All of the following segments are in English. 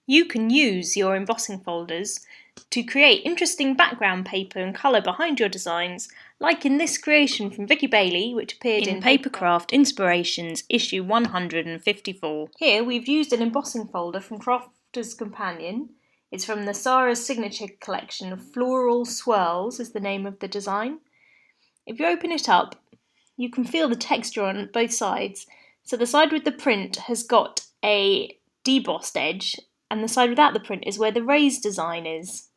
You can use your embossing folders to create interesting background paper and colour behind your designs, like in this creation from Vicky Bailey, which appeared in Papercraft Inspirations, issue 154. Here we've used an embossing folder from Crafter's Companion. It's from the Sarah's Signature collection of Floral Swirls is the name of the design. If you open it up, you can feel the texture on both sides. So the side with the print has got a debossed edge, and the side without the print is where the raised design is.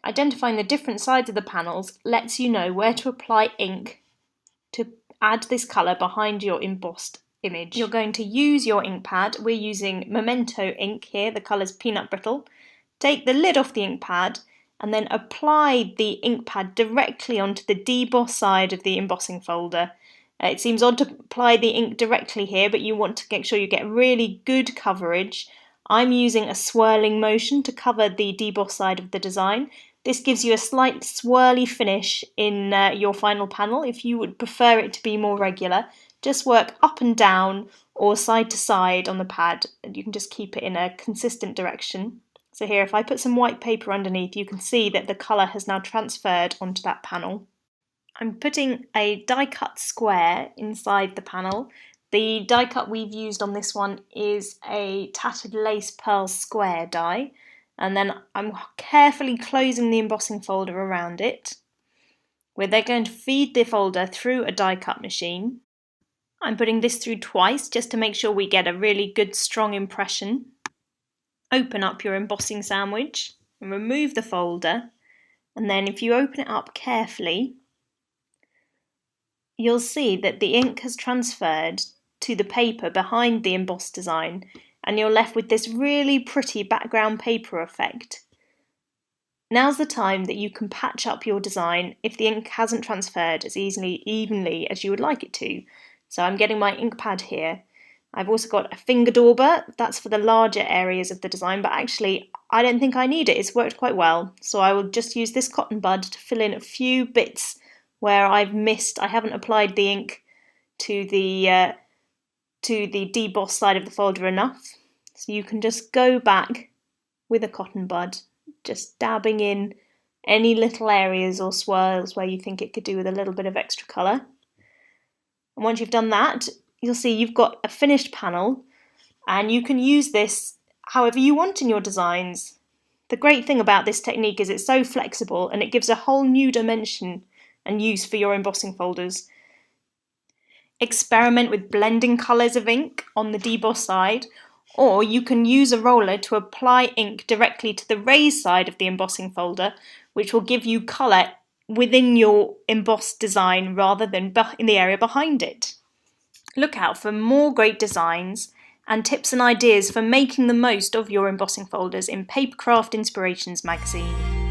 Identifying the different sides of the panels lets you know where to apply ink to add this colour behind your embossed image. You're going to use your ink pad. We're using Memento ink here, the colour's peanut brittle. Take the lid off the ink pad and then apply the ink pad directly onto the debossed side of the embossing folder. It seems odd to apply the ink directly here, but you want to make sure you get really good coverage. I'm using a swirling motion to cover the debossed side of the design. This gives you a slight swirly finish in your final panel. If you would prefer it to be more regular, just work up and down or side to side on the pad, and you can just keep it in a consistent direction. So here, if I put some white paper underneath, you can see that the colour has now transferred onto that panel. I'm putting a die cut square inside the panel. The die cut we've used on this one is a tattered lace pearl square die, and then I'm carefully closing the embossing folder around it. We're then going to feed the folder through a die cut machine. I'm putting this through twice just to make sure we get a really good strong impression. Open up your embossing sandwich and remove the folder, and then if you open it up carefully, you'll see that the ink has transferred to the paper behind the embossed design, and you're left with this really pretty background paper effect. Now's the time that you can patch up your design if the ink hasn't transferred as evenly as you would like it to. So I'm getting my ink pad here. I've also got a finger dauber, that's for the larger areas of the design, but actually I don't think I need it, it's worked quite well. So I will just use this cotton bud to fill in a few bits where I haven't applied the ink to the debossed side of the folder enough. So you can just go back with a cotton bud, just dabbing in any little areas or swirls where you think it could do with a little bit of extra colour. And once you've done that, you'll see you've got a finished panel, and you can use this however you want in your designs. The great thing about this technique is it's so flexible, and it gives a whole new dimension and use for your embossing folders. Experiment with blending colours of ink on the debossed side, or you can use a roller to apply ink directly to the raised side of the embossing folder, which will give you colour within your embossed design rather than in the area behind it. Look out for more great designs and tips and ideas for making the most of your embossing folders in Papercraft Inspirations magazine.